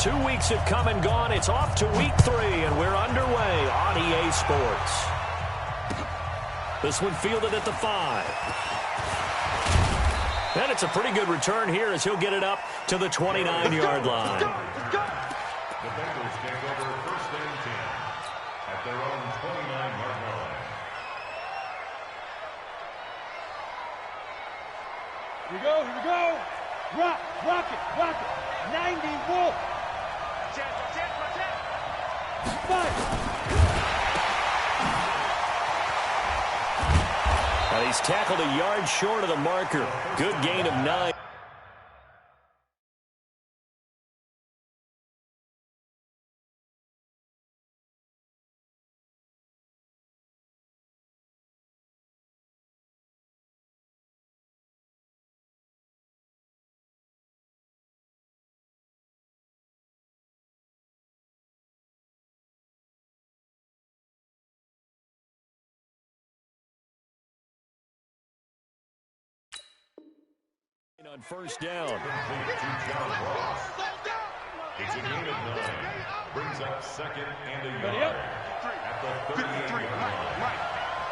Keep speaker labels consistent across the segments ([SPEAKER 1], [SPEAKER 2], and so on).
[SPEAKER 1] 2 weeks have come and gone. It's off to week 3, and we're underway on EA Sports. This one fielded at the 5. And it's a pretty good return here as he'll get it up to the 29-yard line.
[SPEAKER 2] Defenders take over 1st and 10 at their own 29-yard line.
[SPEAKER 3] Here we go, here we go. Rock it. 90 Wolf. Fight.
[SPEAKER 1] He's tackled a yard short of the marker. Good gain of 9. On 1st down.
[SPEAKER 2] It's a gain of 9. Brings up 2nd and a yard. At the 38-yard line.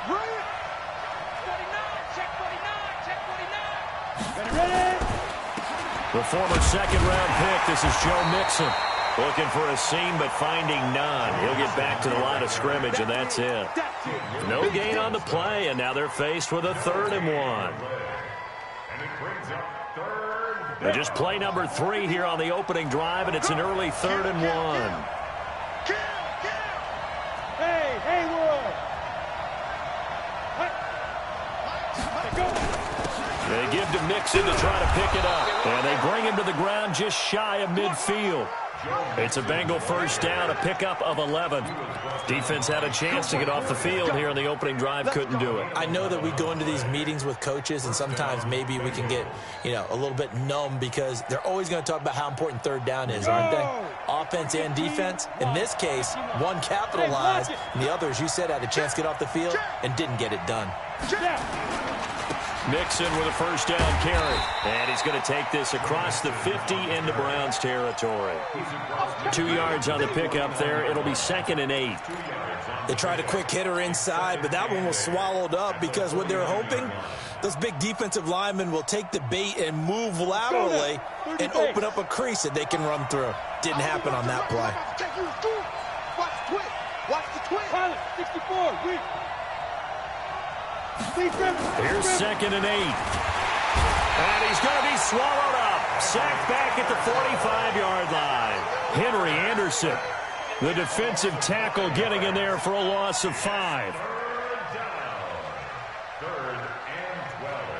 [SPEAKER 3] Right. 49, check 49. Ready.
[SPEAKER 1] The former 2nd-round pick. This is Joe Mixon. Looking for a seam, but finding none. He'll get back to the line of scrimmage, and that's it. No gain on the play, and now they're faced with a 3rd and 1.
[SPEAKER 2] And it brings up 3rd.
[SPEAKER 1] They just play number 3 here on the opening drive, and it's an early 3rd and 1.
[SPEAKER 3] Hey, World.
[SPEAKER 1] They give to Mixon to try to pick it up, and they bring him to the ground just shy of midfield. It's a Bengal 1st down, a pickup of 11. Defense had a chance to get off the field here in the opening drive, couldn't do it.
[SPEAKER 4] I know that we go into these meetings with coaches, and sometimes maybe we can get, a little bit numb because they're always going to talk about how important 3rd down is, aren't they? Offense and defense. In this case, one capitalized, and the other, as you said, had a chance to get off the field and didn't get it done.
[SPEAKER 1] Mixon with a 1st down carry. And he's going to take this across the 50 into Browns territory. 2 yards on the pickup there. It'll be 2nd and 8.
[SPEAKER 4] They tried a quick hitter inside, but that one was swallowed up because what they're hoping, those big defensive linemen will take the bait and move laterally and open up a crease that they can run through. Didn't happen on that play.
[SPEAKER 3] Watch the twist. Pilot, 64, weak.
[SPEAKER 1] Here's 2nd and 8. And he's going to be swallowed up. Sacked back at the 45-yard line. Henry Anderson, the defensive tackle, getting in there for a loss of 5.
[SPEAKER 2] 3rd and 12.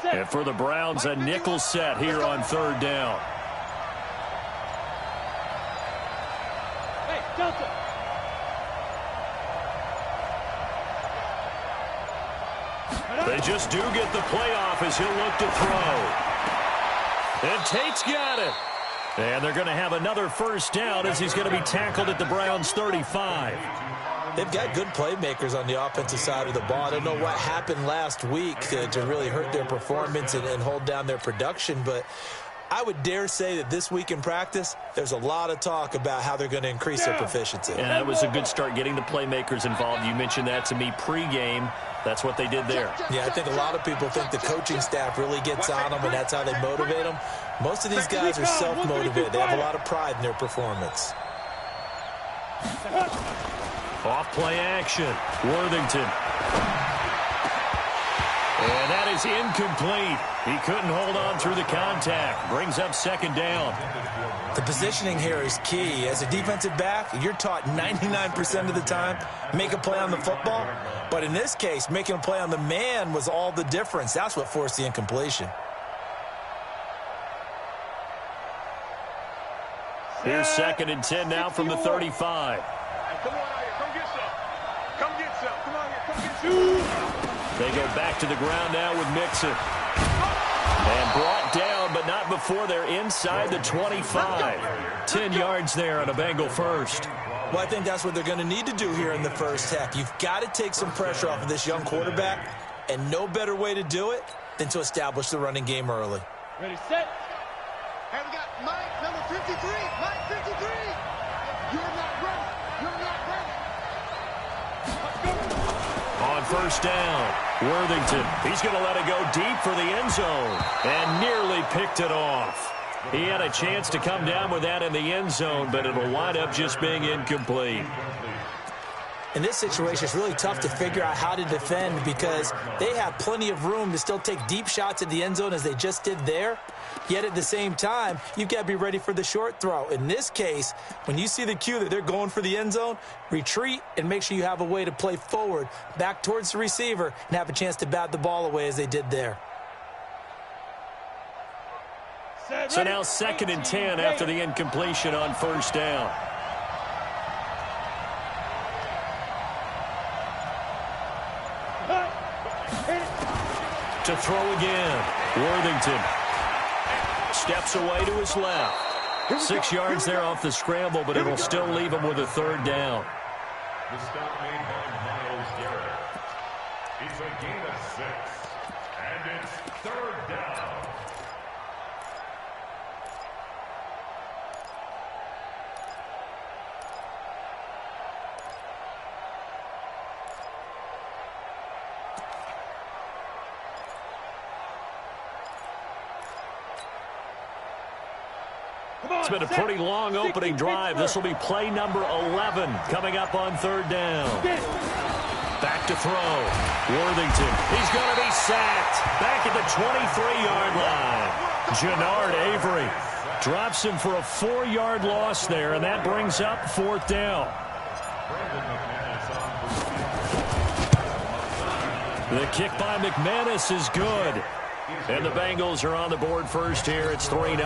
[SPEAKER 1] And for the Browns, a nickel set here on 3rd down.
[SPEAKER 3] Hey, Delta.
[SPEAKER 1] They just do get the playoff as he'll look to throw. And Tate's got it. And they're going to have another 1st down as he's going to be tackled at the Browns' 35.
[SPEAKER 4] They've got good playmakers on the offensive side of the ball. I don't know what happened last week to really hurt their performance and hold down their production, but I would dare say that this week in practice, there's a lot of talk about how they're going to increase their proficiency.
[SPEAKER 1] And that was a good start getting the playmakers involved. You mentioned that to me pregame. That's what they did there.
[SPEAKER 4] Yeah, I think a lot of people think the coaching staff really gets on them, and that's how they motivate them. Most of these guys are self-motivated. They have a lot of pride in their performance.
[SPEAKER 1] Off play action. Worthington. And that is incomplete. He couldn't hold on through the contact. Brings up 2nd down.
[SPEAKER 4] The positioning here is key. As a defensive back, you're taught 99% of the time, make a play on the football. But in this case, making a play on the man was all the difference. That's what forced the incompletion.
[SPEAKER 1] Here's 2nd and 10 now from the 35.
[SPEAKER 3] Come on out here. Come get some. Come get some. Come on here. Come get some.
[SPEAKER 1] They go back to the ground now with Mixon. And brought down, but not before they're inside the 25. 10 yards there on a Bengal first.
[SPEAKER 4] Well, I think that's what they're going to need to do here in the first half. You've got to take some pressure off of this young quarterback, and no better way to do it than to establish the running game early.
[SPEAKER 3] Ready, set.
[SPEAKER 5] And we got Mike, number 53. Mike, 53. You're not ready. You're not ready.
[SPEAKER 1] On first down, Worthington. He's going to let it go deep for the end zone and nearly picked it off. He had a chance to come down with that in the end zone, but it'll wind up just being incomplete.
[SPEAKER 4] In this situation, it's really tough to figure out how to defend because they have plenty of room to still take deep shots at the end zone as they just did there. Yet at the same time, you've got to be ready for the short throw. In this case, when you see the cue that they're going for the end zone, retreat and make sure you have a way to play forward, back towards the receiver, and have a chance to bat the ball away as they did there.
[SPEAKER 1] So now 2nd and 10 after the incompletion on first down. To throw again, Worthington steps away to his left. 6 yards there off the scramble, but it'll still leave him with a third down.
[SPEAKER 2] The stop made by Miles Garrett. It's a gain of 6, and it's third down.
[SPEAKER 1] It's been a pretty long opening drive. This will be play number 11 coming up on third down. Back to throw. Worthington. He's going to be sacked. Back at the 23-yard line. Jannard Avery drops him for a 4-yard loss there, and that brings up 4th down. The kick by McManus is good. And the Bengals are on the board first here. It's 3-0.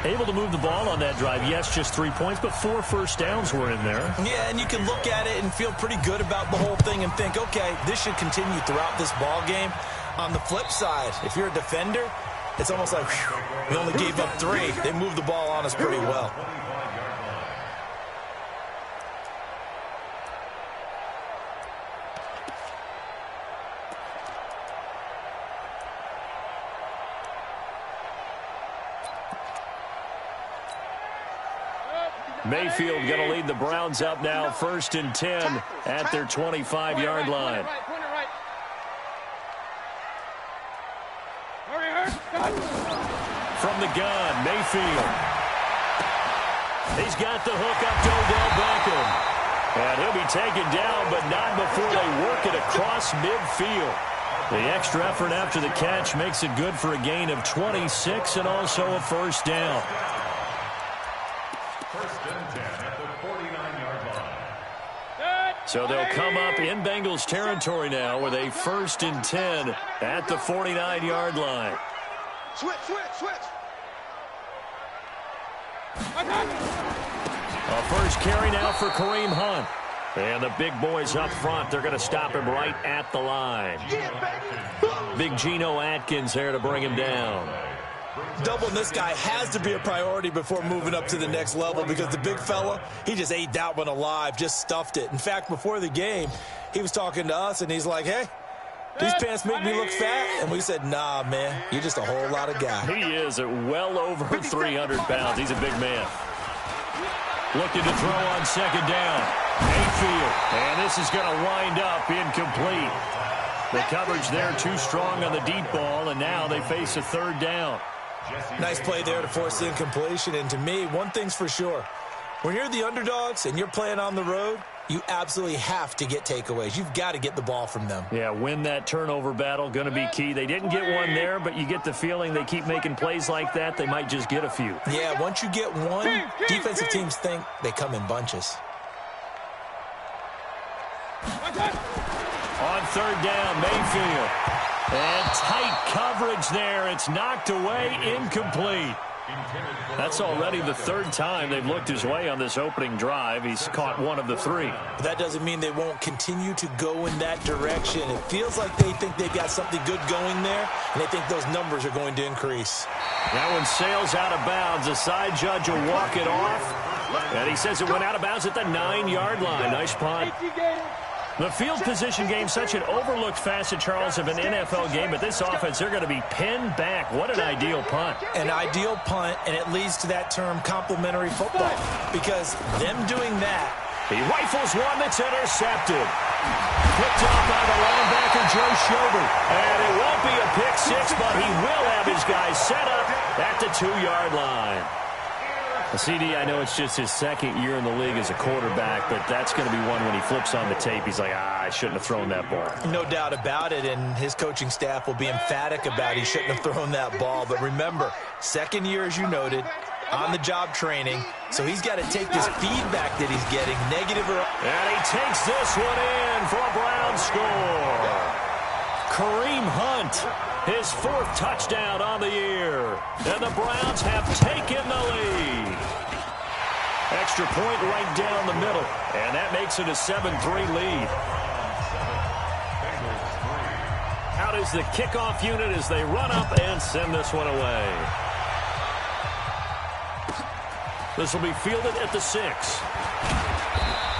[SPEAKER 1] Able to move the ball on that drive. Yes, just 3 points, but 4 first downs were in there.
[SPEAKER 4] Yeah, and you can look at it and feel pretty good about the whole thing and think, okay, this should continue throughout this ball game. On the flip side, if you're a defender, it's almost like, whew, we only gave up 3. They moved the ball on us pretty well.
[SPEAKER 1] Mayfield going to lead the Browns up now, 1st and 10 at their 25-yard line. From the gun, Mayfield. He's got the hook up to Odell Beckham. And he'll be taken down, but not before they work it across midfield. The extra effort after the catch makes it good for a gain of 26 and also a first down. So they'll come up in Bengals territory now with a 1st and 10 at the 49-yard line.
[SPEAKER 5] Switch.
[SPEAKER 1] A first carry now for Kareem Hunt. And the big boys up front, they're going to stop him right at the line. Big Geno Atkins there to bring him down.
[SPEAKER 4] Doubling this guy has to be a priority before moving up to the next level because the big fella, he just ate that one alive, just stuffed it. In fact, before the game, he was talking to us, and he's like, hey, these pants make me look fat. And we said, nah, man, you're just a whole lot of guy.
[SPEAKER 1] He is at well over 300 pounds. He's a big man. Looking to throw on 2nd down. Mayfield, and this is going to wind up incomplete. The coverage there too strong on the deep ball, and now they face a 3rd down.
[SPEAKER 4] Nice play there to force the incompletion. And to me, one thing's for sure. When you're the underdogs and you're playing on the road, you absolutely have to get takeaways. You've got to get the ball from them.
[SPEAKER 1] Yeah, win that turnover battle, going to be key. They didn't get one there, but you get the feeling they keep making plays like that, they might just get a few.
[SPEAKER 4] Yeah, once you get one, defensive teams think they come in bunches.
[SPEAKER 1] On 3rd down, Mayfield. And tight coverage there. It's knocked away, incomplete. That's already the third time they've looked his way on this opening drive. He's caught one of the three.
[SPEAKER 4] But that doesn't mean they won't continue to go in that direction. It feels like they think they've got something good going there, and they think those numbers are going to increase.
[SPEAKER 1] That one sails out of bounds. The side judge will walk it off. And he says it went out of bounds at the 9-yard line. Nice punt. The field position game, such an overlooked facet, Charles, of an NFL game. But this offense, they're going to be pinned back. What an ideal punt.
[SPEAKER 4] An ideal punt, and it leads to that term complementary football. Because them doing that.
[SPEAKER 1] He rifles one that's intercepted. Picked off by the linebacker, Joe Schobert. And it won't be a pick six, but he will have his guys set up at the 2-yard line. CD, I know it's just his second year in the league as a quarterback, but that's going to be one when he flips on the tape. He's like, I shouldn't have thrown that ball.
[SPEAKER 4] No doubt about it, and his coaching staff will be emphatic about he shouldn't have thrown that ball. But remember, second year, as you noted, on-the-job training, so he's got to take this feedback that he's getting, negative or...
[SPEAKER 1] And he takes this one in for a Brown score. Kareem Hunt, his 4th touchdown on the year. And the Browns have taken the lead. Extra point right down the middle. And that makes it a 7-3 lead. Out is the kickoff unit as they run up and send this one away. This will be fielded at the 6.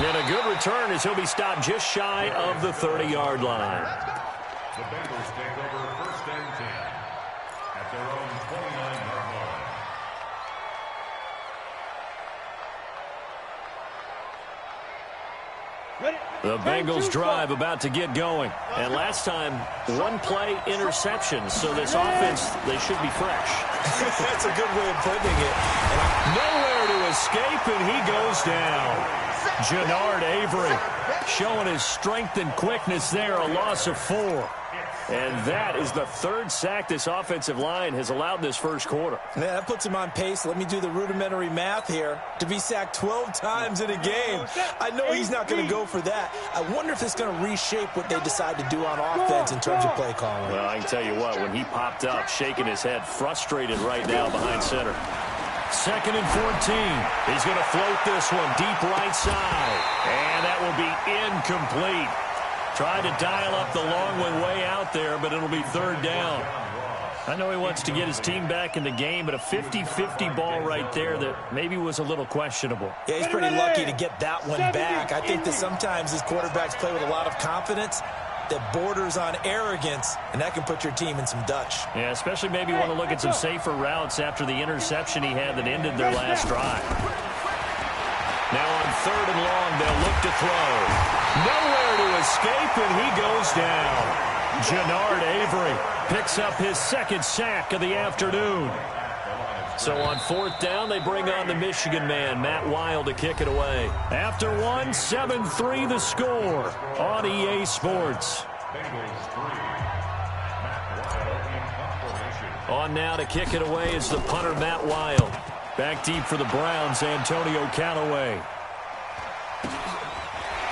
[SPEAKER 1] And a good return as he'll be stopped just shy of the 30-yard line.
[SPEAKER 2] The Bengals take over 1st and 10 at their own 29-yard line.
[SPEAKER 1] The Bengals drive about to get going. And last time, 1-play interception. So this offense, they should be fresh.
[SPEAKER 4] That's a good way of putting it.
[SPEAKER 1] Nowhere to escape, and he goes down. Jannard Avery showing his strength and quickness there, a loss of 4. And that is the 3rd sack this offensive line has allowed in this first quarter.
[SPEAKER 4] Yeah, that puts him on pace. Let me do the rudimentary math here. To be sacked 12 times in a game. I know he's not going to go for that. I wonder if it's going to reshape what they decide to do on offense in terms of play calling.
[SPEAKER 1] Well, I can tell you what, when he popped up, shaking his head, frustrated right now behind center. 2nd and 14. He's going to float this one deep right side. And that will be incomplete. Tried to dial up the long one way out there, but it'll be 3rd down. I know he wants to get his team back in the game, but a 50-50 ball right there that maybe was a little questionable.
[SPEAKER 4] Yeah, he's pretty lucky to get that one back. I think that sometimes his quarterbacks play with a lot of confidence that borders on arrogance, and that can put your team in some Dutch.
[SPEAKER 1] Yeah, especially maybe want to look at some safer routes after the interception he had that ended their last drive. Now on 3rd and long, they'll look to throw. Nowhere to escape, and he goes down. Jannard Avery picks up his 2nd sack of the afternoon. So on 4th down, they bring on the Michigan man, Matt Wild, to kick it away. After one, 7-3 the score on EA Sports. On now to kick it away is the punter, Matt Wild. Back deep for the Browns, Antonio Callaway.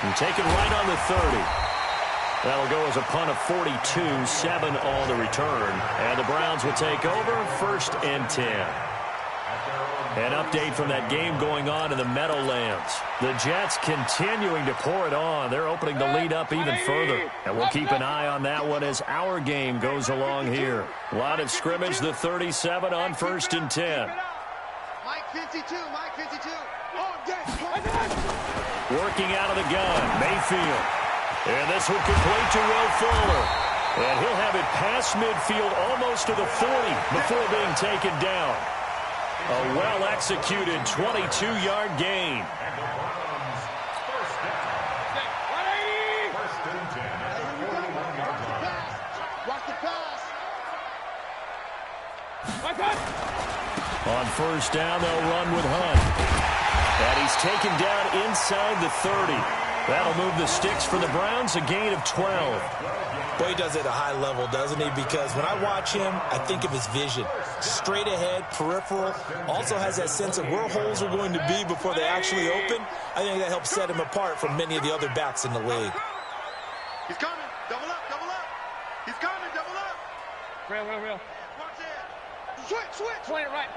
[SPEAKER 1] And taken right on the 30. That'll go as a punt of 42, 7 on the return. And the Browns will take over 1st and 10. An update from that game going on in the Meadowlands. The Jets continuing to pour it on. They're opening the lead up even further. And we'll keep an eye on that one as our game goes along here. Line of scrimmage, the 37 on 1st and 10.
[SPEAKER 5] Mike 52, Mike 52. Oh,
[SPEAKER 1] Working out of the gun, Mayfield. And this one complete to Will Fuller. And he'll have it past midfield almost to the 40 before being taken down. A well-executed 22-yard gain. On 1st down, they'll run with Hunt. And he's taken down inside the 30. That'll move the sticks for the Browns, a gain of 12.
[SPEAKER 4] Boy, he does it at a high level, doesn't he? Because when I watch him, I think of his vision. Straight ahead, peripheral. Also has that sense of where holes are going to be before they actually open. I think that helps set him apart from many of the other backs in the league.
[SPEAKER 5] He's coming. Double up, double up. He's coming, double up.
[SPEAKER 3] Real.
[SPEAKER 5] Watch it. Switch.
[SPEAKER 3] Point it right.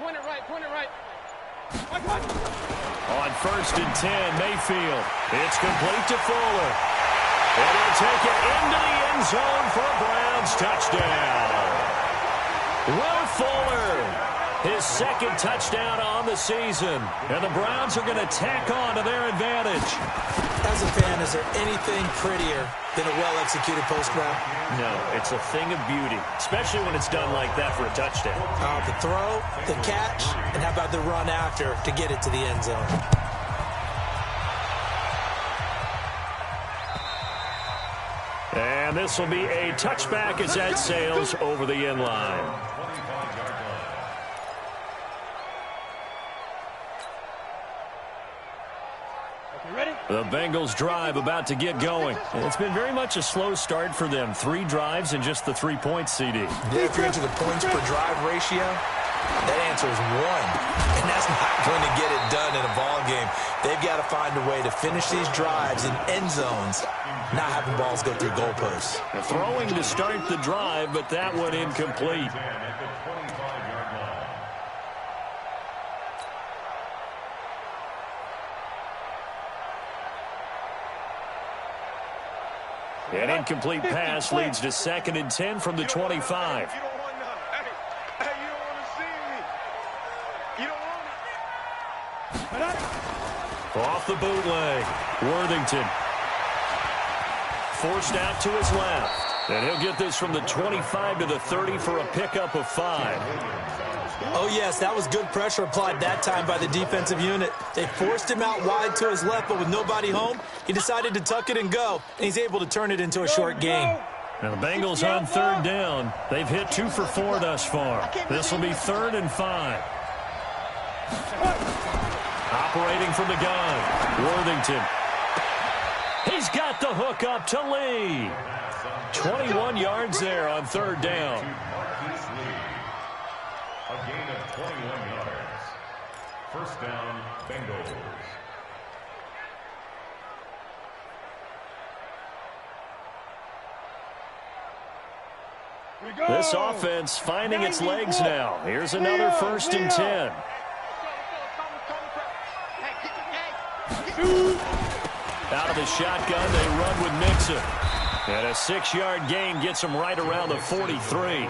[SPEAKER 1] On 1st and 10, Mayfield. It's complete to Fuller. And he'll take it into the end zone for a Browns touchdown. Will Fuller, his 2nd touchdown on the season. And the Browns are going to tack on to their advantage.
[SPEAKER 4] As a fan, is there anything prettier than a well-executed post route?
[SPEAKER 1] No, it's a thing of beauty, especially when it's done like that for a touchdown.
[SPEAKER 4] The throw, the catch, and how about the run after to get it to the end zone?
[SPEAKER 1] And this will be a touchback as that sails over the end line. The Bengals drive about to get going. It's been very much a slow start for them. 3 drives and just the 3 points, CD.
[SPEAKER 4] Yeah, if you're into the points per drive ratio, that answer is 1. And that's not going to get it done in a ball game. They've got to find a way to finish these drives in end zones, not having balls go through goalposts.
[SPEAKER 1] Throwing to start the drive, but that one incomplete. An incomplete pass leads to 2nd and 10 from the 25.
[SPEAKER 5] You don't want none. Hey, you don't want to see me. You don't want it.
[SPEAKER 1] Off the bootleg. Worthington. Forced out to his left. And he'll get this from the 25 to the 30 for a pickup of 5.
[SPEAKER 4] Oh, yes, that was good pressure applied that time by the defensive unit. They forced him out wide to his left, but with nobody home, he decided to tuck it and go, and he's able to turn it into a short gain.
[SPEAKER 1] Now the Bengals on 3rd down. They've hit 2 for 4 thus far. This will be 3rd and 5. Operating from the gun, Worthington. He's got the hook up to Lee. 21 yards there on 3rd down.
[SPEAKER 2] A gain of 21 yards. 1st down, Bengals.
[SPEAKER 1] This offense finding its legs now. Here's another 1st and 10. Out of the shotgun, they run with Mixon. And a 6-yard gain gets them right around the 43.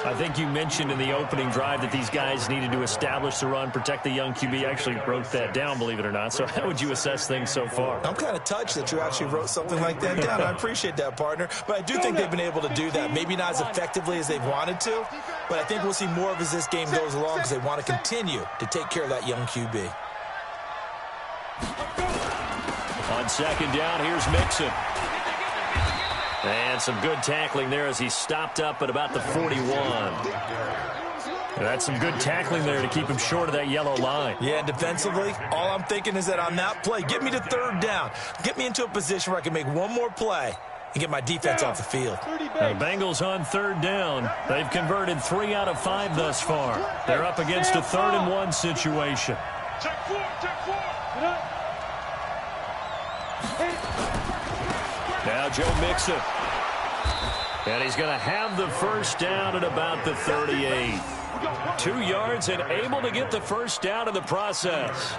[SPEAKER 1] I think you mentioned in the opening drive that these guys needed to establish the run, protect the young QB. Actually wrote that down, believe it or not. So how would you assess things so far?
[SPEAKER 4] I'm kind of touched that you actually wrote something like that down. I appreciate that, partner. But I do think they've been able to do that. Maybe not as effectively as they've wanted to, but I think we'll see more of as this game goes along because they want to continue to take care of that young QB.
[SPEAKER 1] On 2nd down, here's Mixon. And some good tackling there as he stopped up at about the 41. That's some good tackling there to keep him short of that yellow line.
[SPEAKER 4] Yeah, and defensively, all I'm thinking is that on that play, get me to 3rd down. Get me into a position where I can make one more play and get my defense off the field.
[SPEAKER 1] The Bengals on 3rd down. They've converted 3 out of 5 thus far. They're up against a 3rd and 1 situation.
[SPEAKER 5] Check 4.
[SPEAKER 1] Now Joe Mixon. And he's going to have the 1st down at about the 38. 2 yards and able to get the 1st down in the process.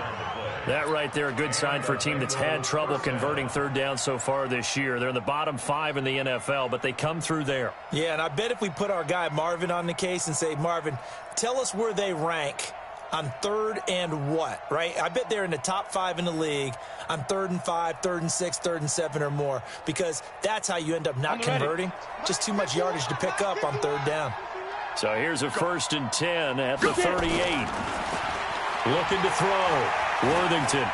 [SPEAKER 1] That right there, a good sign for a team that's had trouble converting 3rd down so far this year. They're in the bottom 5 in the NFL, but they come through there.
[SPEAKER 4] Yeah, and I bet if we put our guy Marvin on the case and say, Marvin, tell us where they rank on 3rd and what, right? I bet they're in the top 5 in the league on 3rd and 5, 3rd and 6, 3rd and 7 or more, because that's how you end up not converting. Just too much yardage to pick up on 3rd down.
[SPEAKER 1] So here's a 1st and 10 at the 38. Looking to throw. Worthington.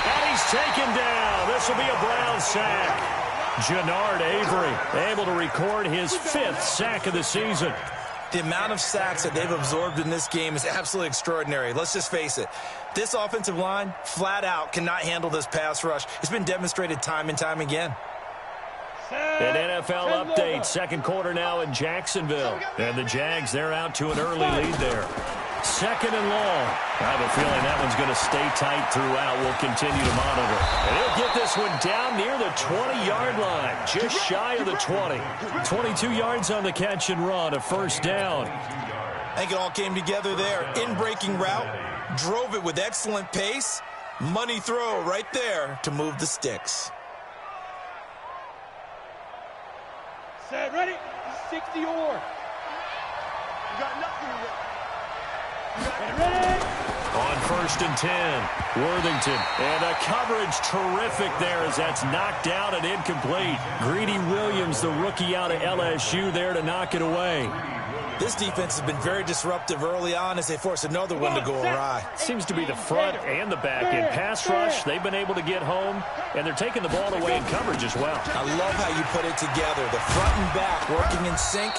[SPEAKER 1] And he's taken down. This will be a Brown sack. Jannard Avery able to record his 5th sack of the season.
[SPEAKER 4] The amount of sacks that they've absorbed in this game is absolutely extraordinary. Let's just face it. This offensive line, flat out, cannot handle this pass rush. It's been demonstrated time and time again.
[SPEAKER 1] An NFL update. 2nd quarter now in Jacksonville. And the Jags, they're out to an early lead there. Second and long. I have a feeling that one's going to stay tight throughout. We'll continue to monitor. And he'll get this one down near the 20-yard line, just shy of the 20. 22 yards on the catch and run, a first down.
[SPEAKER 4] I think it all came together there. In-breaking route, drove it with excellent pace. Money throw right there to move the sticks.
[SPEAKER 3] Set, ready? 60 or.
[SPEAKER 5] You got nothing to do.
[SPEAKER 3] Ready?
[SPEAKER 1] On first and 10, Worthington. And the coverage terrific there as that's knocked down and incomplete. Greedy Williams, the rookie out of LSU, there to knock it away.
[SPEAKER 4] This defense has been very disruptive early on as they force another one to go awry.
[SPEAKER 1] Seems to be the front and the back end. Pass rush, they've been able to get home, and they're taking the ball away in coverage as well.
[SPEAKER 4] I love how you put it together. The front and back working in sync.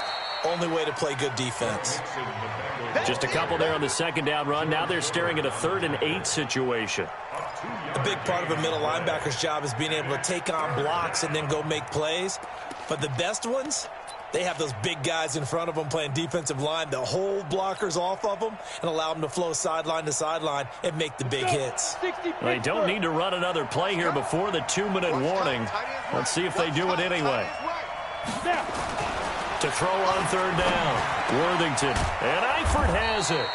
[SPEAKER 4] Only way to play good defense.
[SPEAKER 1] Just a couple there on the second down run. Now they're staring at a 3rd and 8 situation.
[SPEAKER 4] A big part of a middle linebacker's job is being able to take on blocks and then go make plays. But the best ones, they have those big guys in front of them playing defensive line that hold blockers off of them and allow them to flow sideline to sideline and make the big hits.
[SPEAKER 1] They don't need to run another play here before the 2-minute warning. Let's see if they do it anyway. To throw on 3rd down, Worthington, and Eifert has it.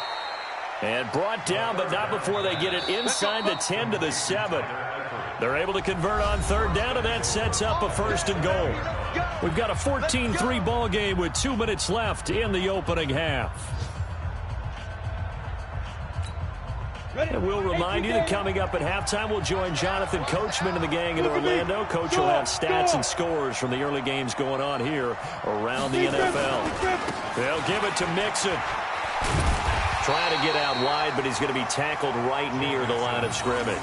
[SPEAKER 1] And brought down, but not before they get it inside the 10 to the 7. They're able to convert on 3rd down, and that sets up a 1st and goal. We've got a 14-3 ball game with 2 minutes left in the opening half. And we'll remind you that coming up at halftime, we'll join Jonathan Coachman and the gang in Orlando. Coach will have stats and scores from the early games going on here around the NFL. They'll give it to Mixon. Trying to get out wide, but he's going to be tackled right near the line of scrimmage.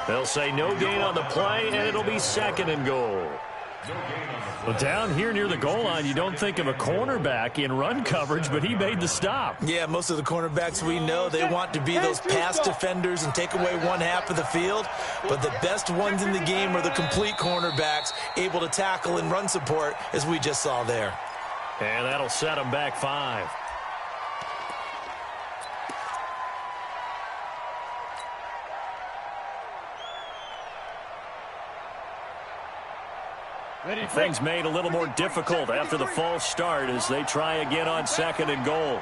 [SPEAKER 1] They'll say no gain on the play, and it'll be 2nd and goal. Well, down here near the goal line, you don't think of a cornerback in run coverage, but he made the stop.
[SPEAKER 4] Yeah, most of the cornerbacks we know, they want to be those pass defenders and take away one half of the field. But the best ones in the game are the complete cornerbacks, able to tackle and run support, as we just saw there.
[SPEAKER 1] And that'll set them back 5. Things made a little more difficult after the false start as they try again on 2nd and goal.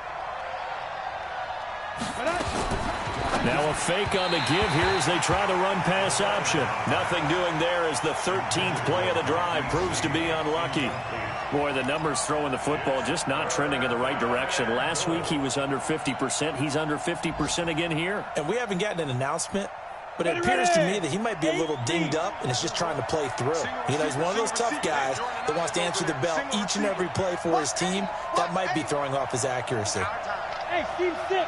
[SPEAKER 1] Now a fake on the give here as they try the run pass option. Nothing doing there as the 13th play of the drive proves to be unlucky. Boy, the numbers throwing the football just not trending in the right direction. Last week he was under 50%. He's under 50% again here.
[SPEAKER 4] And we haven't gotten an announcement, but it appears to me that he might be a little dinged up and is just trying to play through. You know, he's one of those tough guys that wants to answer the bell each and every play for his team. That might be throwing off his accuracy.
[SPEAKER 3] Hey, team 6.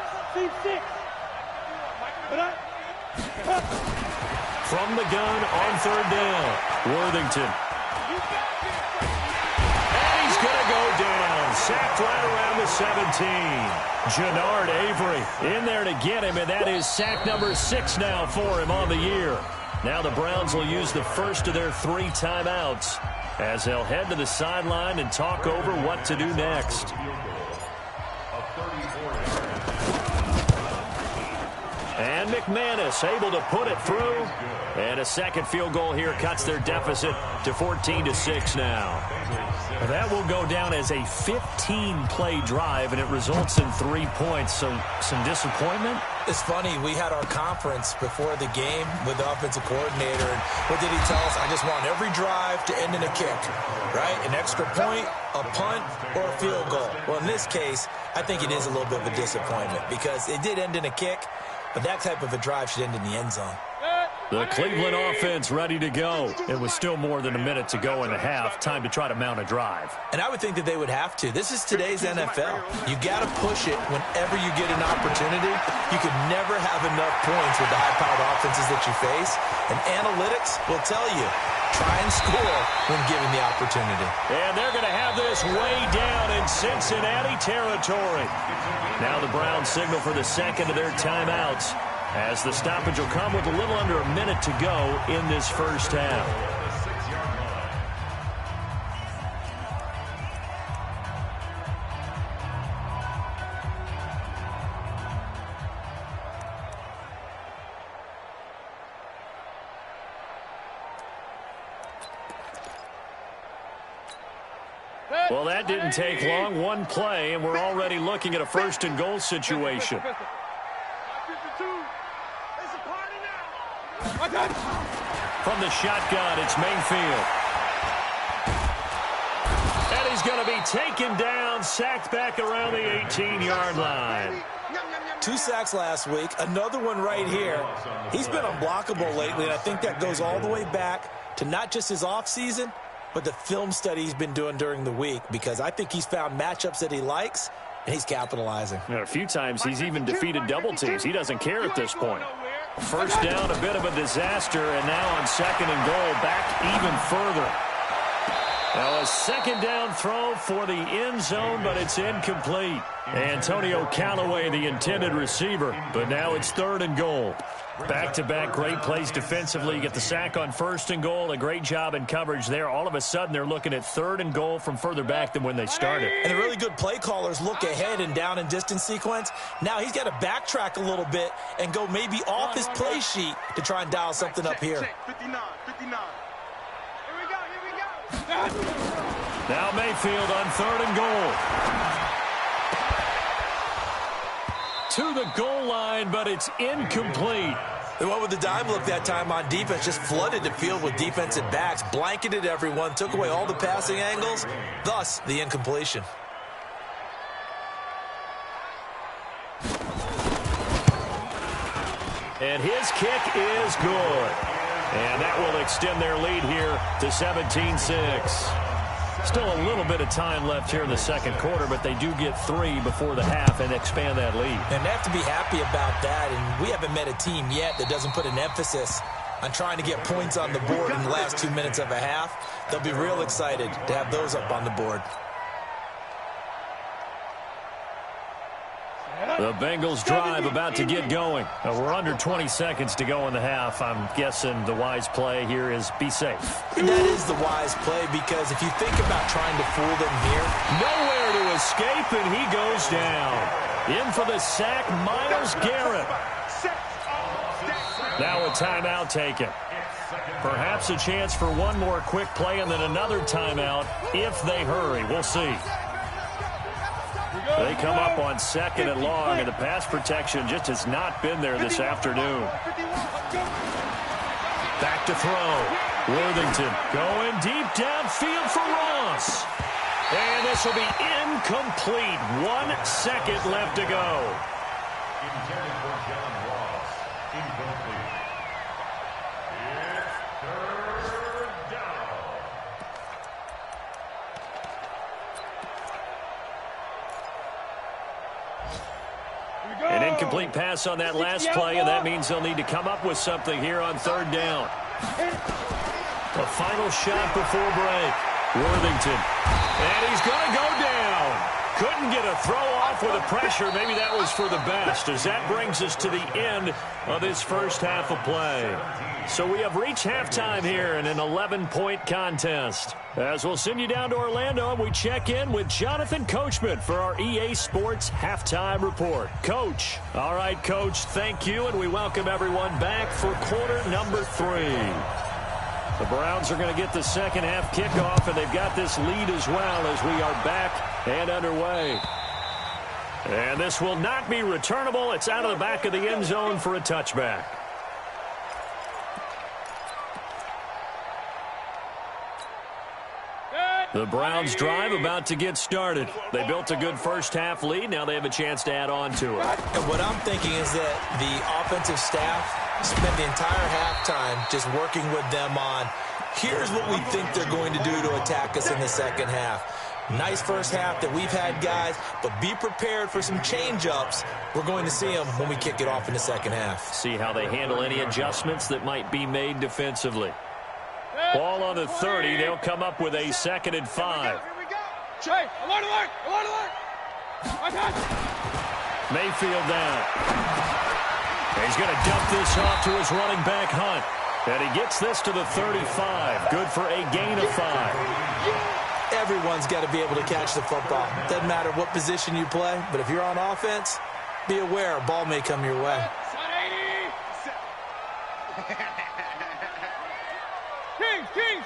[SPEAKER 1] From the gun on 3rd down, Worthington. And he's going to go down. Sacked right around the 17. Jannard Avery in there to get him, and that is sack number 6 now for him on the year. Now the Browns will use the first of their 3 timeouts as they'll head to the sideline and talk over what to do next. And McManus able to put it through. And a second field goal here cuts their deficit to 14-6 now. That will go down as a 15-play drive, and it results in 3 points. So some disappointment?
[SPEAKER 4] It's funny, we had our conference before the game with the offensive coordinator, and what did he tell us? I just want every drive to end in a kick, right? An extra point, a punt, or a field goal. Well, in this case, I think it is a little bit of a disappointment because it did end in a kick, but that type of a drive should end in the end zone.
[SPEAKER 1] The Cleveland offense ready to go. It was still more than a minute to go in the half. Time to try to mount a drive.
[SPEAKER 4] And I would think that they would have to. This is today's NFL. You got to push it whenever you get an opportunity. You could never have enough points with the high-powered offenses that you face. And analytics will tell you, try and score when given the opportunity.
[SPEAKER 1] And they're going to have this way down in Cincinnati territory. Now the Browns signal for the second of their timeouts, as the stoppage will come with a little under a minute to go in this first half. Well, that didn't take long. One play, and we're already looking at a first and goal situation. From the shotgun, it's Mayfield. And he's going to be taken down, sacked back around the 18-yard line.
[SPEAKER 4] 2 sacks last week, another one right here. He's been unblockable lately, and I think that goes all the way back to not just his offseason, but the film study he's been doing during the week, because I think he's found matchups that he likes, and he's capitalizing.
[SPEAKER 1] A few times he's even defeated double teams. He doesn't care at this point. First down, a bit of a disaster, and now on second and goal, back even further. Now a second down throw for the end zone, but it's incomplete. Antonio Callaway, the intended receiver, but now it's third and goal. Back-to-back great plays defensively. You get the sack on first and goal, a great job in coverage there. All of a sudden, they're looking at third and goal from further back than when they started.
[SPEAKER 4] And the really good play callers look ahead and down and distance sequence. Now he's got to backtrack a little bit and go maybe off his play sheet to try and dial something up here.
[SPEAKER 5] 59.
[SPEAKER 1] Now Mayfield on third and goal. To the goal line, but it's incomplete.
[SPEAKER 4] They went with the dime look that time on defense, just flooded the field with defensive backs, blanketed everyone, took away all the passing angles, thus the incompletion.
[SPEAKER 1] And his kick is good. And that will extend their lead here to 17-6. Still a little bit of time left here in the second quarter, but they do get 3 before the half and expand that lead.
[SPEAKER 4] And they have to be happy about that, and we haven't met a team yet that doesn't put an emphasis on trying to get points on the board in the last 2 minutes of a half. They'll be real excited to have those up on the board.
[SPEAKER 1] The Bengals drive about to get going. We're under 20 seconds to go in the half. I'm guessing the wise play here is be safe.
[SPEAKER 4] And that is the wise play, because if you think about trying to fool them here.
[SPEAKER 1] Nowhere to escape, and he goes down. In for the sack, Myles Garrett. Now a timeout taken. Perhaps a chance for one more quick play and then another timeout if they hurry. We'll see. They come up on second and long, and the pass protection just has not been there this afternoon. Back to throw. Worthington going deep downfield for Ross. And this will be incomplete. 1 second left to go.
[SPEAKER 2] Intended for John Ross. Incomplete. It's third down.
[SPEAKER 1] An incomplete pass on that last play, and that means they'll need to come up with something here on third down. The final shot before break. Worthington. And he's going to go down. Couldn't get a throw off with the pressure. Maybe that was for the best, as that brings us to the end of this first half of play. So we have reached halftime here in an 11-point contest. As we'll send you down to Orlando, and we check in with Jonathan Coachman for our EA Sports Halftime Report. Coach. All right, Coach, thank you, and we welcome everyone back for quarter number 3. The Browns are going to get the second half kickoff, and they've got this lead as well as we are back and underway. And this will not be returnable. It's out of the back of the end zone for a touchback. The Browns drive about to get started. They built a good first half lead. Now they have a chance to add on to it.
[SPEAKER 4] And what I'm thinking is that the offensive staff spent the entire halftime just working with them on, here's what we think they're going to do to attack us in the second half. Nice first half that we've had, guys, but be prepared for some change-ups. We're going to see them when we kick it off in the second half.
[SPEAKER 1] See how they handle any adjustments that might be made defensively. Ball on the 30. They'll come up with a 2nd and 5.
[SPEAKER 3] Jay, alert, alert, alert, alert.
[SPEAKER 1] Mayfield down. He's going to dump this off to his running back, Hunt. And he gets this to the 35. Good for a gain of 5.
[SPEAKER 4] Everyone's got to be able to catch the football. Doesn't matter what position you play, but if you're on offense, be aware a ball may come your way.
[SPEAKER 3] Kings,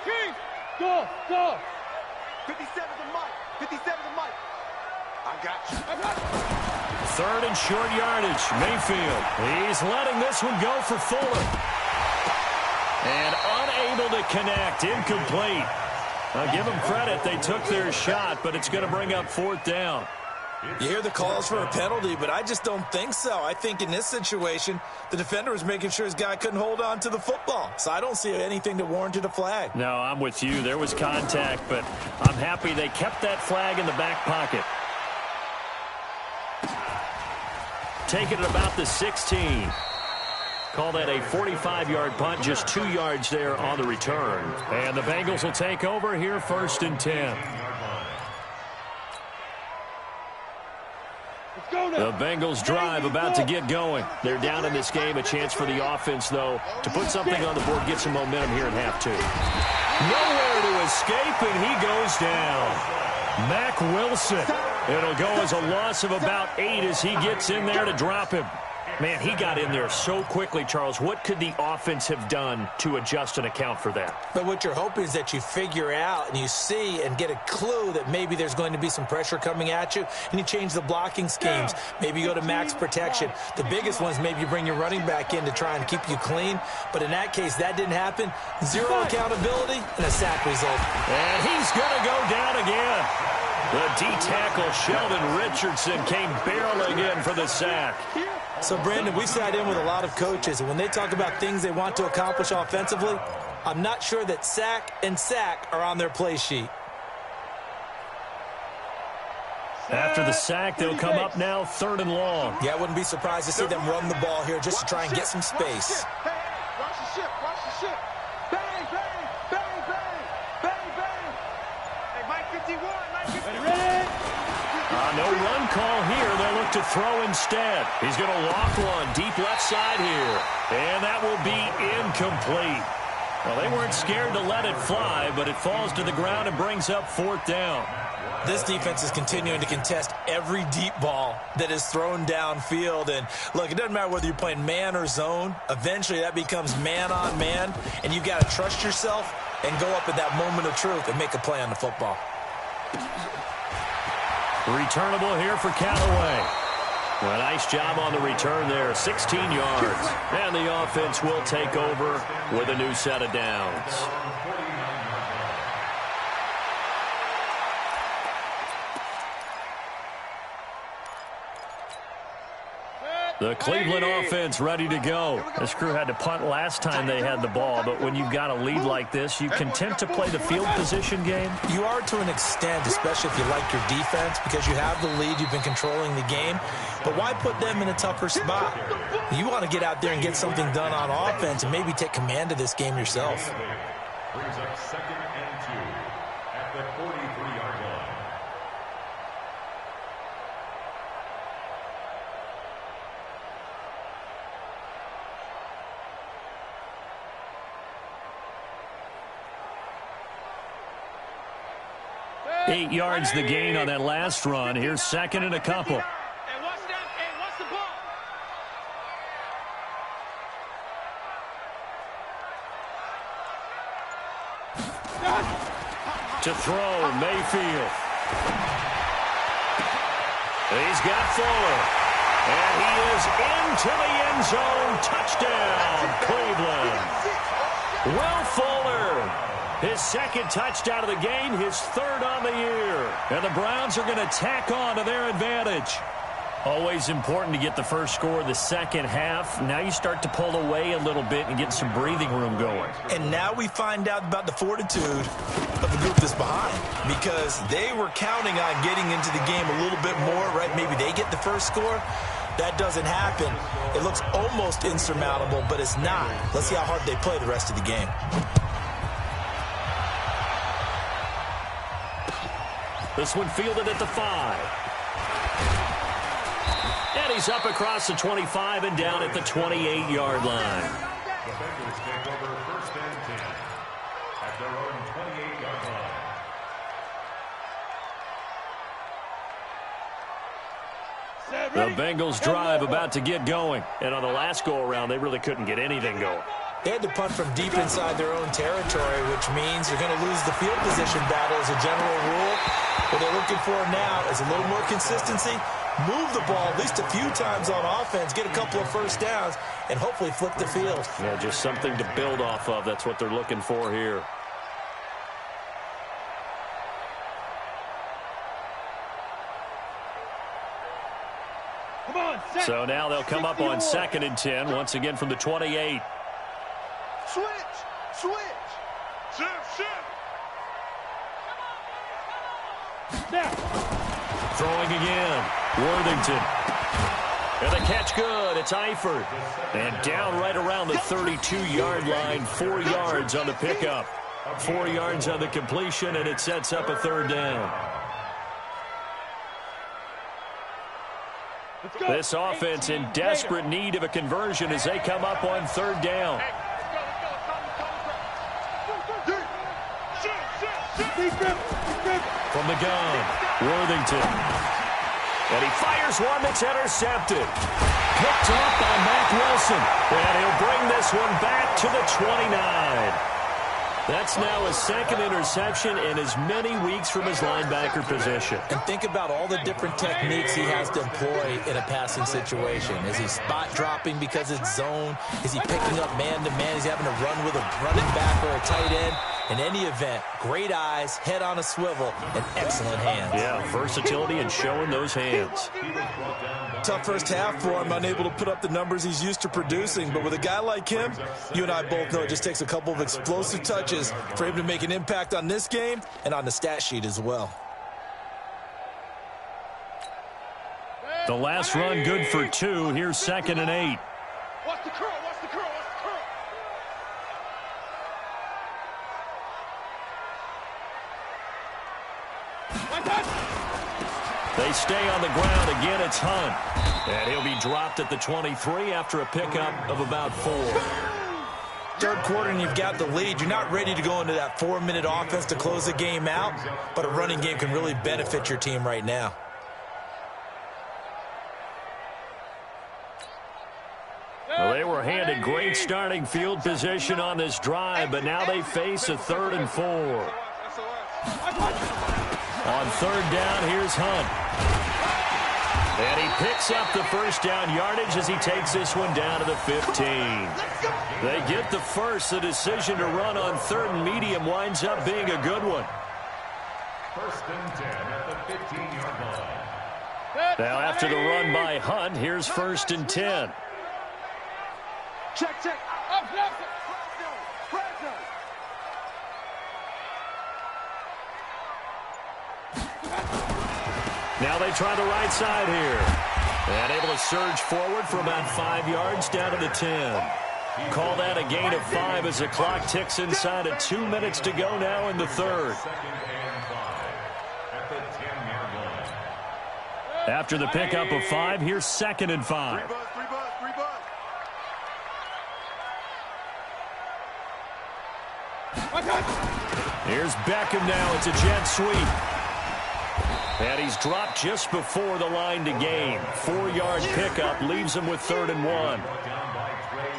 [SPEAKER 3] go, go.
[SPEAKER 5] 57's a mic. 57's a mic. I got you. I got you.
[SPEAKER 1] Third and short yardage. Mayfield. He's letting this one go for Fuller. And unable to connect. Incomplete. I'll give them credit. They took their shot, but it's going to bring up fourth down.
[SPEAKER 4] You hear the calls for a penalty, but I just don't think so. I think in this situation, the defender was making sure his guy couldn't hold on to the football. So I don't see anything that warranted a flag.
[SPEAKER 1] No, I'm with you. There was contact, but I'm happy they kept that flag in the back pocket. Taking it about the 16. Call that a 45-yard punt, just 2 yards there on the return. And the Bengals will take over here, 1st and 10. The Bengals drive about to get going. They're down in this game. A chance for the offense, though, to put something on the board, get some momentum here in half 2. Nowhere to escape, and he goes down. Mack Wilson. It'll go as a loss of about 8 as he gets in there to drop him. Man, he got in there so quickly, Charles. What could the offense have done to adjust and account for that?
[SPEAKER 4] But what you're hoping is that you figure out and you see and get a clue that maybe there's going to be some pressure coming at you, and you change the blocking schemes. Maybe you go to max protection. The biggest one is maybe you bring your running back in to try and keep you clean. But in that case, that didn't happen. 0 accountability and a sack result.
[SPEAKER 1] And he's going to go down again. The D-tackle, Sheldon Richardson, came barreling in for the sack.
[SPEAKER 4] So, Brandon, we sat in with a lot of coaches, and when they talk about things they want to accomplish offensively, I'm not sure that sack and sack are on their play sheet.
[SPEAKER 1] After the sack, they'll come up now 3rd and long.
[SPEAKER 4] Yeah, I wouldn't be surprised to see them run the ball here just to try and get some space.
[SPEAKER 5] Hey, watch the ship, watch the ship. Bang, bang, bang, bang, bang, bang. Hey, Mike 51, Mike 51.
[SPEAKER 1] No run call here. They'll look to throw instead. He's going to loft one deep left side here. And that will be incomplete. Well, they weren't scared to let it fly, but it falls to the ground and brings up 4th down.
[SPEAKER 4] This defense is continuing to contest every deep ball that is thrown downfield. And, look, it doesn't matter whether you're playing man or zone. Eventually, that becomes man on man, and you've got to trust yourself and go up at that moment of truth and make a play on the football.
[SPEAKER 1] Returnable here for Callaway. Well, nice job on the return there, 16 yards. And the offense will take over with a new set of downs. The Cleveland offense ready to go. This crew had to punt last time they had the ball, but when you've got a lead like this, you content to play the field position game?
[SPEAKER 4] You are to an extent, especially if you like your defense, because you have the lead, you've been controlling the game. But why put them in a tougher spot? You want to get out there and get something done on offense and maybe take command of this game yourself.
[SPEAKER 2] Brings up 2nd and 2 at the 43-yard line.
[SPEAKER 1] Eight yards the gain on that last run. Here's 2nd and a couple.
[SPEAKER 5] Hey, watch that. Hey, watch the ball.
[SPEAKER 1] To throw, Mayfield. He's got Fuller. And he is into the end zone. Touchdown, Cleveland. Will Fuller. His 2nd touchdown of the game, his 3rd on the year. And the Browns are going to tack on to their advantage. Always important to get the first score of the second half. Now you start to pull away a little bit and get some breathing room going.
[SPEAKER 4] And now we find out about the fortitude of the group that's behind, because they were counting on getting into the game a little bit more, right? Maybe they get the first score. That doesn't happen. It looks almost insurmountable, but it's not. Let's see how hard they play the rest of the game.
[SPEAKER 1] This one fielded at the 5. And he's up across the 25 and down at the 28-yard line.
[SPEAKER 2] The Bengals take over 1st and 10 at their own 28-yard line.
[SPEAKER 1] The Bengals drive about to get going. And on the last go-around, they really couldn't get anything going.
[SPEAKER 4] They had to punt from deep inside their own territory, which means you're going to lose the field position battle as a general rule. What they're looking for now is a little more consistency, move the ball at least a few times on offense, get a couple of first downs, and hopefully flip the field.
[SPEAKER 1] Yeah, just something to build off of. That's what they're looking for here.
[SPEAKER 3] Come on, set.
[SPEAKER 1] So now they'll come up on 2nd and 10, once again from the 28.
[SPEAKER 5] Switch.
[SPEAKER 3] Snap.
[SPEAKER 1] Throwing again. Worthington. And the catch good. It's Eifert. And down right around the 32-yard line. 4 yards on the pickup. 4 yards on the completion, and it sets up a 3rd down. This offense in desperate need of a conversion as they come up on 3rd down. From the gun, Worthington. And he fires one that's intercepted. Picked off by Mack Wilson. And he'll bring this one back to the 29. That's now his 2nd interception in as many weeks from his linebacker position.
[SPEAKER 4] And think about all the different techniques he has to employ in a passing situation. Is he spot dropping because it's zone? Is he picking up man-to-man? Is he having to run with a running back or a tight end? In any event, great eyes, head on a swivel, and excellent hands.
[SPEAKER 1] Yeah, versatility and showing those hands.
[SPEAKER 4] Tough first half for him, unable to put up the numbers he's used to producing. But with a guy like him, you and I both know it just takes a couple of explosive touches for him to make an impact on this game and on the stat sheet as well.
[SPEAKER 1] The last run good for 2. Here's 2nd and 8.
[SPEAKER 5] Watch the curl.
[SPEAKER 1] They stay on the ground. Again, it's Hunt. And he'll be dropped at the 23 after a pickup of about 4.
[SPEAKER 4] Third quarter and you've got the lead. You're not ready to go into that 4-minute offense to close the game out, but a running game can really benefit your team right now.
[SPEAKER 1] Well, they were handed great starting field position on this drive, but now they face a 3rd and 4. On 3rd down, here's Hunt. And he picks up the first down yardage as he takes this one down to the 15. They get the first. The decision to run on 3rd and medium winds up being a good one.
[SPEAKER 2] 1st and 10 at the 15-yard line.
[SPEAKER 1] Now after the run by Hunt, here's 1st and 10.
[SPEAKER 5] Check. Up, left.
[SPEAKER 1] Now they try the right side here. And able to surge forward for about 5 yards down to the 10. Call that a gain of 5 as the clock ticks inside of 2 minutes to go now in the 3rd.
[SPEAKER 2] 2nd and 5 at the 10-yard line.
[SPEAKER 1] After the pickup of 5, here's 2nd and 5.
[SPEAKER 5] Three buzz.
[SPEAKER 1] Here's Beckham now. It's a jet sweep. And he's dropped just before the line to gain. 4-yard pickup leaves him with 3rd and 1.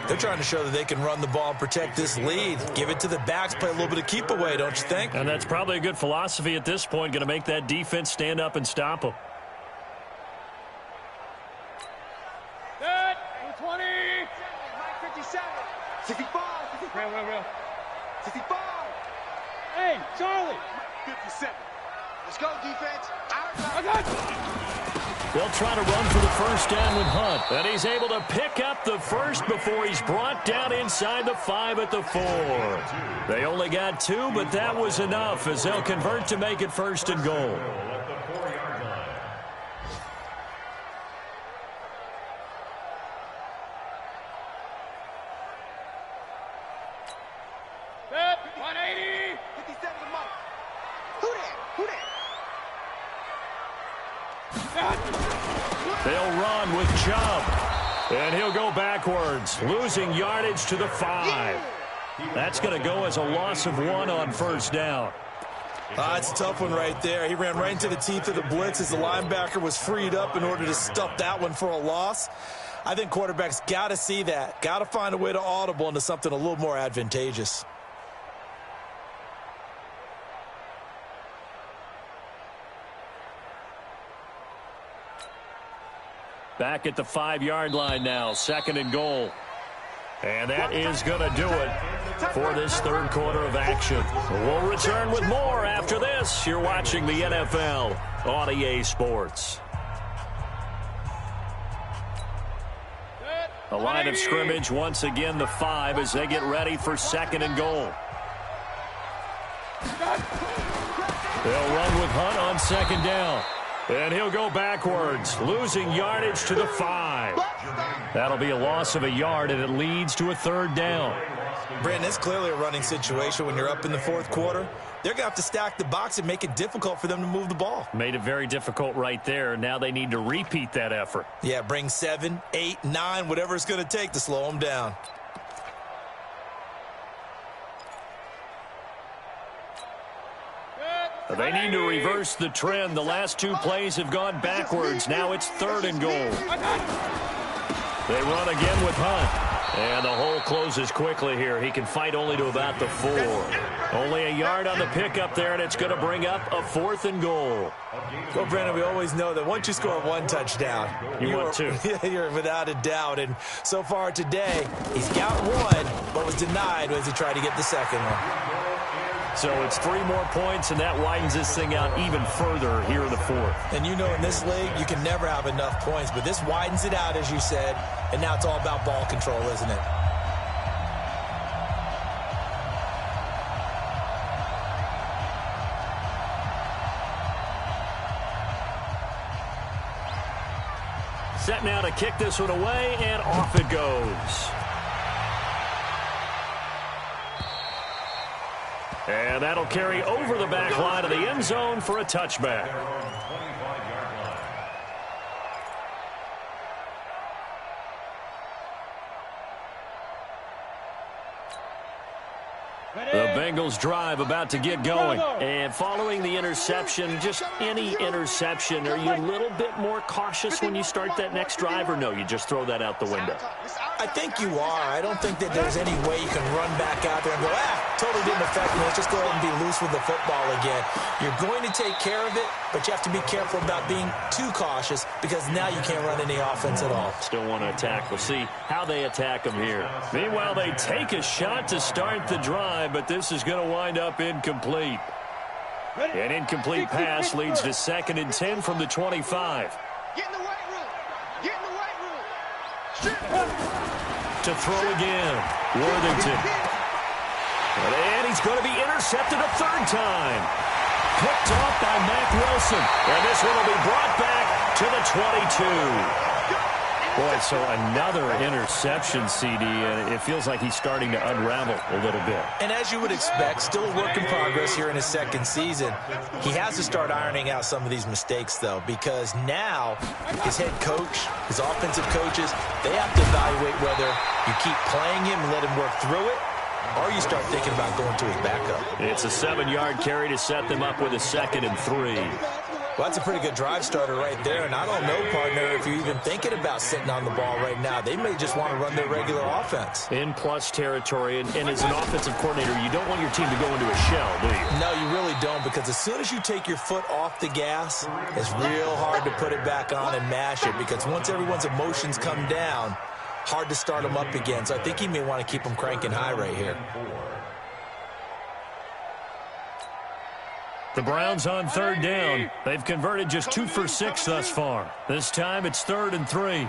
[SPEAKER 4] They're trying to show that they can run the ball and protect this lead. Give it to the backs, play a little bit of keep away, don't you think?
[SPEAKER 1] And that's probably a good philosophy at this point. Going to make that defense stand up and stop them.
[SPEAKER 3] Set. 20.
[SPEAKER 5] 57. 65.
[SPEAKER 3] Real.
[SPEAKER 5] 65.
[SPEAKER 3] Hey, Charlie.
[SPEAKER 5] 57. Let's go, defense.
[SPEAKER 3] I got you.
[SPEAKER 1] They'll try to run for the first down with Hunt. And he's able to pick up the first before he's brought down inside the 5 at the 4. They only got 2, but that was enough as they'll convert to make it 1st and goal.
[SPEAKER 2] At the 4-yard line.
[SPEAKER 3] Set. 180.
[SPEAKER 5] 57 the mark. Who that?
[SPEAKER 1] They'll run with Chubb. And he'll go backwards, losing yardage to the 5. That's going to go as a loss of 1 on 1st down.
[SPEAKER 4] It's a tough one right there. He ran right into the teeth of the blitz as the linebacker was freed up in order to stuff that one for a loss. I think quarterbacks got to see that, got to find a way to audible into something a little more advantageous.
[SPEAKER 1] Back at the 5-yard line now, 2nd and goal. And that is going to do it for this third quarter of action. We'll return with more after this. You're watching the NFL on EA Sports. The line of scrimmage, once again, the 5 as they get ready for 2nd and goal. They'll run with Hunt on 2nd down. And he'll go backwards, losing yardage to the 5. That'll be a loss of a yard, and it leads to a 3rd down.
[SPEAKER 4] Brandon, it's clearly a running situation when you're up in the 4th quarter. They're going to have to stack the box and make it difficult for them to move the ball.
[SPEAKER 1] Made it very difficult right there. Now they need to repeat that effort.
[SPEAKER 4] Yeah, bring 7, 8, 9, whatever it's going to take to slow them down.
[SPEAKER 1] They need to reverse the trend. The last 2 plays have gone backwards. Now it's 3rd and goal. They run again with Hunt. And the hole closes quickly here. He can fight only to about the 4. Only a yard on the pickup there, and it's going to bring up a 4th and goal.
[SPEAKER 4] Well, Brandon, we always know that once you score 1 touchdown, you're without a doubt. And so far today, he's got 1, but was denied as he tried to get the 2nd one.
[SPEAKER 1] So it's 3 more points, and that widens this thing out even further here in the 4th.
[SPEAKER 4] And you know in this league, you can never have enough points, but this widens it out, as you said, and now it's all about ball control, isn't it?
[SPEAKER 1] Set now to kick this one away, and off it goes. And that'll carry over the back line of the end zone for a touchback. The Bengals drive about to get going. And following the interception, just any interception, are you a little bit more cautious when you start that next drive, or no, you just throw that out the window?
[SPEAKER 4] I think you are. I don't think that there's any way you can run back out there and go, totally didn't affect me. Let's just go ahead and be loose with the football again. You're going to take care of it, but you have to be careful about being too cautious because now you can't run any offense at all.
[SPEAKER 1] Still want to attack. We'll see how they attack them here. Meanwhile, they take a shot to start the drive, but this is going to wind up incomplete. An incomplete pass leads to 2nd and 10 from the 25.
[SPEAKER 5] Get in the weight room. Get in the weight room. Strip.
[SPEAKER 1] To throw again, Worthington. And he's going to be intercepted a 3rd time. Picked off by Mack Wilson. And this one will be brought back to the 22. Boy, so another interception, CD, and it feels like he's starting to unravel a little bit.
[SPEAKER 4] And as you would expect, still a work in progress here in his 2nd season. He has to start ironing out some of these mistakes, though, because now his head coach, his offensive coaches, they have to evaluate whether you keep playing him and let him work through it, or you start thinking about going to his backup.
[SPEAKER 1] It's a 7-yard carry to set them up with a 2nd and 3.
[SPEAKER 4] Well, that's a pretty good drive starter right there, and I don't know, partner, if you're even thinking about sitting on the ball right now. They may just want to run their regular offense.
[SPEAKER 1] In plus territory, and as an offensive coordinator, you don't want your team to go into a shell, do you?
[SPEAKER 4] No, you really don't, because as soon as you take your foot off the gas, it's real hard to put it back on and mash it, because once everyone's emotions come down, hard to start them up again. So I think he may want to keep them cranking high right here.
[SPEAKER 1] The Browns on 3rd down. They've converted just 2 for 6 thus far. This time it's 3rd and 3.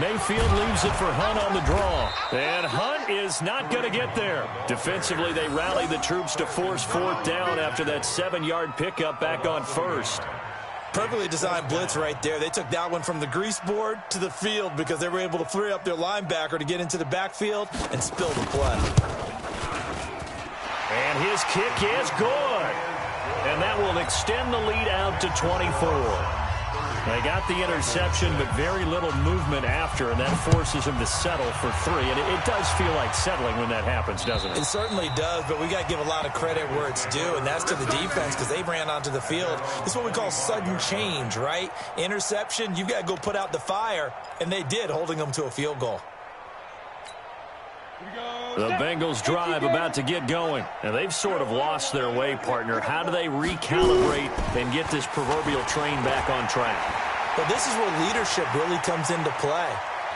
[SPEAKER 1] Mayfield leaves it for Hunt on the draw. And Hunt is not going to get there. Defensively, they rally the troops to force 4th down after that 7-yard pickup back on 1st.
[SPEAKER 4] Perfectly designed blitz right there. They took that one from the grease board to the field because they were able to free up their linebacker to get into the backfield and spill the play.
[SPEAKER 1] And his kick is good. And that will extend the lead out to 24. They got the interception, but very little movement after, and that forces him to settle for 3. And it does feel like settling when that happens, doesn't it?
[SPEAKER 4] It certainly does, but we got to give a lot of credit where it's due, and that's to the defense because they ran onto the field. This is what we call sudden change, right? Interception, you've got to go put out the fire, and they did, holding them to a field goal.
[SPEAKER 1] The Bengals drive about to get going. Now, they've sort of lost their way, partner. How do they recalibrate and get this proverbial train back on track?
[SPEAKER 4] Well, this is where leadership really comes into play.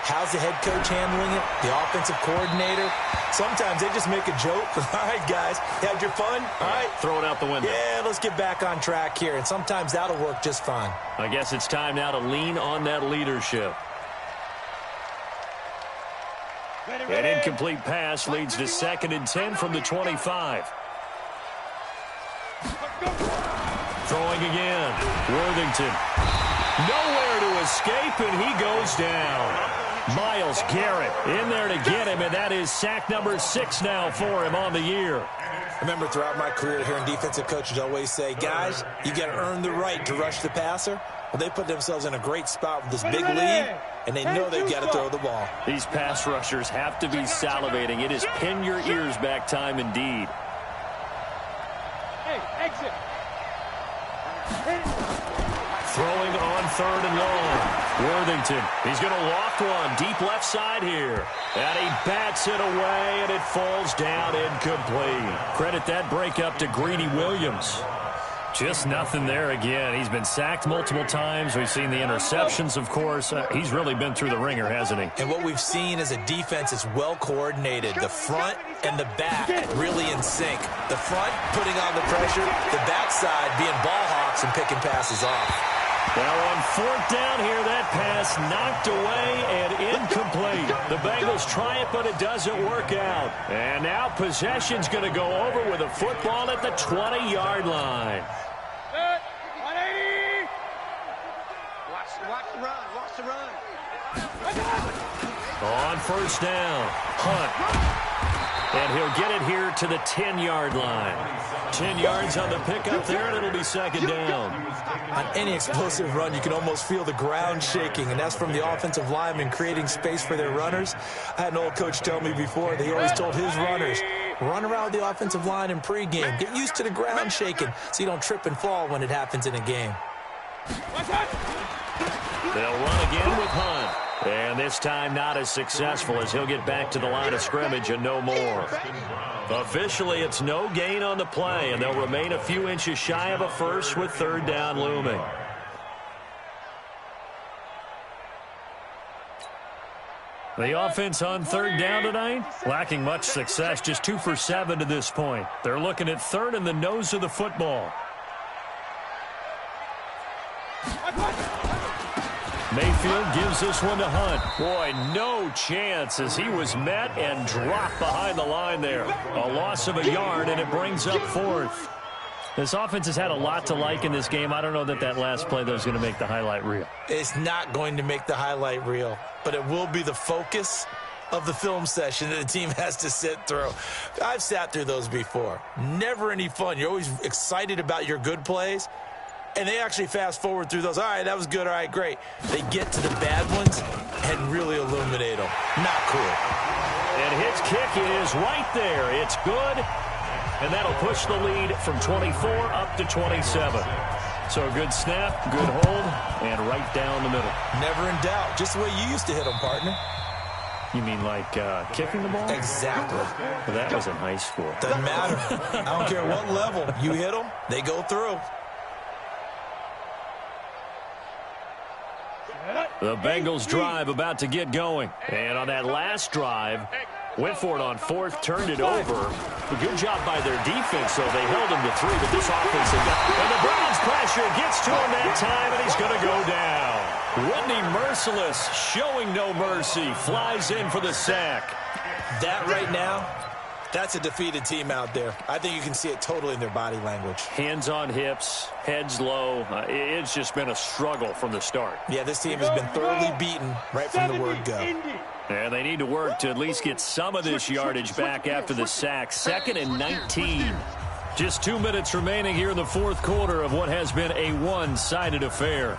[SPEAKER 4] How's the head coach handling it? The offensive coordinator? Sometimes they just make a joke. All right, guys, had your fun? All right.
[SPEAKER 1] Throw it out the window.
[SPEAKER 4] Yeah, let's get back on track here. And sometimes that'll work just fine.
[SPEAKER 1] I guess it's time now to lean on that leadership. An incomplete pass leads to 2nd and 10 from the 25. Throwing again. Worthington. Nowhere to escape, and he goes down. Myles Garrett in there to get him, and that is sack number 6 now for him on the year.
[SPEAKER 4] I remember throughout my career hearing defensive coaches always say, guys, you got to earn the right to rush the passer. Well, they put themselves in a great spot with this big lead, and they know they've got to throw the ball.
[SPEAKER 1] These pass rushers have to be salivating. It is pin your ears back time indeed.
[SPEAKER 3] Hey, exit.
[SPEAKER 1] Throwing on 3rd and long. Worthington, he's going to loft one deep left side here. And he bats it away, and it falls down incomplete. Credit that breakup to Greedy Williams. Just nothing there again. He's been sacked multiple times. We've seen the interceptions, of course. He's really been through the ringer, hasn't he?
[SPEAKER 4] And what we've seen is a defense that's well coordinated. The front and the back really in sync. The front putting on the pressure, the backside being ball hawks and picking passes off.
[SPEAKER 1] Well, on 4th down here, that pass knocked away and incomplete. The Bengals try it, but it doesn't work out. And now possession's going to go over with a football at the 20-yard line.
[SPEAKER 3] 180.
[SPEAKER 5] Watch the run. Watch the run.
[SPEAKER 1] On 1st down, Hunt. And he'll get it here to the 10-yard line. 10 yards on the pickup there, and it'll be 2nd down.
[SPEAKER 4] On any explosive run, you can almost feel the ground shaking, and that's from the offensive linemen creating space for their runners. I had an old coach tell me before that he always told his runners, run around the offensive line in pregame. Get used to the ground shaking so you don't trip and fall when it happens in a game.
[SPEAKER 1] They'll run again with Hunt. And this time not as successful as he'll get back to the line of scrimmage and no more. Officially, it's no gain on the play, and they'll remain a few inches shy of a first with 3rd down looming. The offense on 3rd down tonight, lacking much success, just 2 for 7 to this point. They're looking at 3rd and the nose of the football. Mayfield gives this one to Hunt. Boy, no chance as he was met and dropped behind the line there. A loss of a yard, and it brings up 4th. This offense has had a lot to like in this game. I don't know that last play, though, is going to make the highlight reel.
[SPEAKER 4] It's not going to make the highlight reel, but it will be the focus of the film session that the team has to sit through. I've sat through those before. Never any fun. You're always excited about your good plays. And they actually fast forward through those. All right, that was good. All right, great. They get to the bad ones and really illuminate them. Not cool.
[SPEAKER 1] And his kick is right there. It's good. And that'll push the lead from 24 up to 27. So a good snap, good hold, and right down the middle.
[SPEAKER 4] Never in doubt. Just the way you used to hit them, partner.
[SPEAKER 1] You mean like kicking the ball?
[SPEAKER 4] Exactly.
[SPEAKER 1] Well, that was in high school.
[SPEAKER 4] Doesn't matter. I don't care what level. You hit them, they go through.
[SPEAKER 1] The Bengals drive about to get going. And on that last drive, went for it on 4th, turned it over. A good job by their defense, though. They held him to 3, but this offense has got... And the Browns pressure gets to him that time, and he's going to go down. Whitney Merciless, showing no mercy, flies in for the sack.
[SPEAKER 4] That right now, that's a defeated team out there. I think you can see it totally in their body language.
[SPEAKER 1] Hands on hips, heads low. It's just been a struggle from the start.
[SPEAKER 4] Yeah, this team has been thoroughly beaten right from the word go.
[SPEAKER 1] And they need to work to at least get some of this yardage back after the sack. 2nd and 19. Just 2 minutes remaining here in the 4th quarter of what has been a one-sided affair.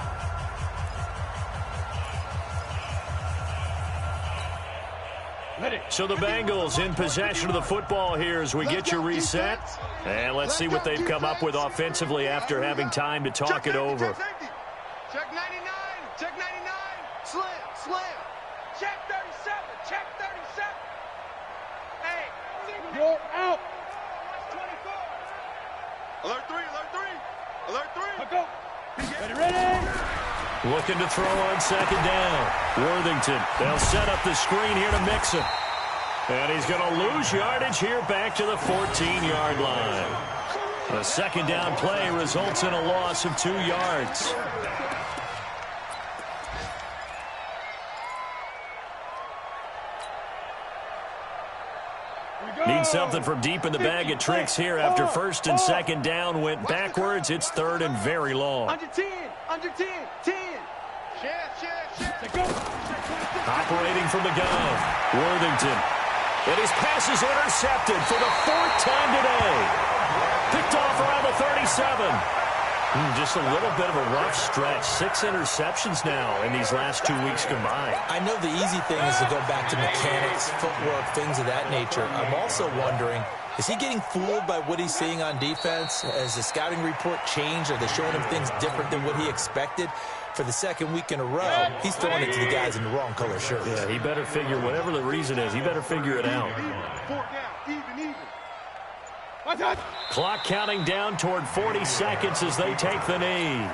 [SPEAKER 1] So the Bengals in possession of the football here as we get you reset. And let's see what they've come up with offensively after having time to talk it over.
[SPEAKER 5] Check 99. Check 99. Slam. Slam. Check 37. Check 37. Hey.
[SPEAKER 3] You're out.
[SPEAKER 5] 24. Alert 3. Alert 3. Alert 3.
[SPEAKER 3] Let's go. Ready?
[SPEAKER 1] Looking to throw on second down. Worthington. They'll set up the screen here to mix him. And he's going to lose yardage here back to the 14-yard line. The second down play results in a loss of 2 yards. Need something from deep in the bag of tricks here after first and second down went backwards. It's third and very long.
[SPEAKER 5] Under 10. Under 10. 10.
[SPEAKER 1] Operating from the gun. Worthington. And his pass is intercepted for the 4th time today. Picked off around the 37. Just a little bit of a rough stretch. 6 interceptions now in these last 2 weeks combined.
[SPEAKER 4] I know the easy thing is to go back to mechanics, footwork, things of that nature. I'm also wondering, is he getting fooled by what he's seeing on defense? Has the scouting report changed? Are they showing him things different than what he expected? For the second week in a row, he's throwing it to the guys in the wrong color shirts.
[SPEAKER 1] Yeah, he better figure, whatever the reason is, he better figure it out.
[SPEAKER 5] 4 down. Even.
[SPEAKER 1] Clock counting down toward 40 seconds as they take the knee.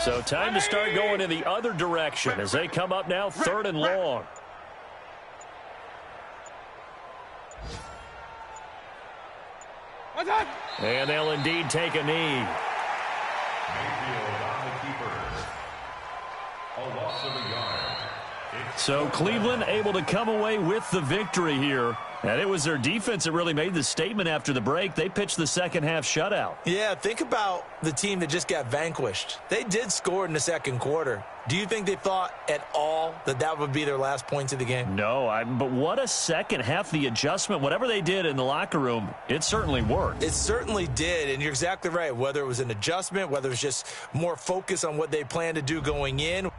[SPEAKER 1] So time to start going in the other direction as they come up now 3rd and long. And they'll indeed take a knee.
[SPEAKER 2] Mayfield on the keeper. A loss of a yard.
[SPEAKER 1] So Cleveland able to come away with the victory here. And it was their defense that really made the statement after the break. They pitched the second half shutout.
[SPEAKER 4] Yeah, think about the team that just got vanquished. They did score in the second quarter. Do you think they thought at all that that would be their last points of the game?
[SPEAKER 1] No, but what a second half. The adjustment, whatever they did in the locker room, it certainly worked.
[SPEAKER 4] It certainly did, and you're exactly right. Whether it was an adjustment, whether it was just more focus on what they planned to do going in.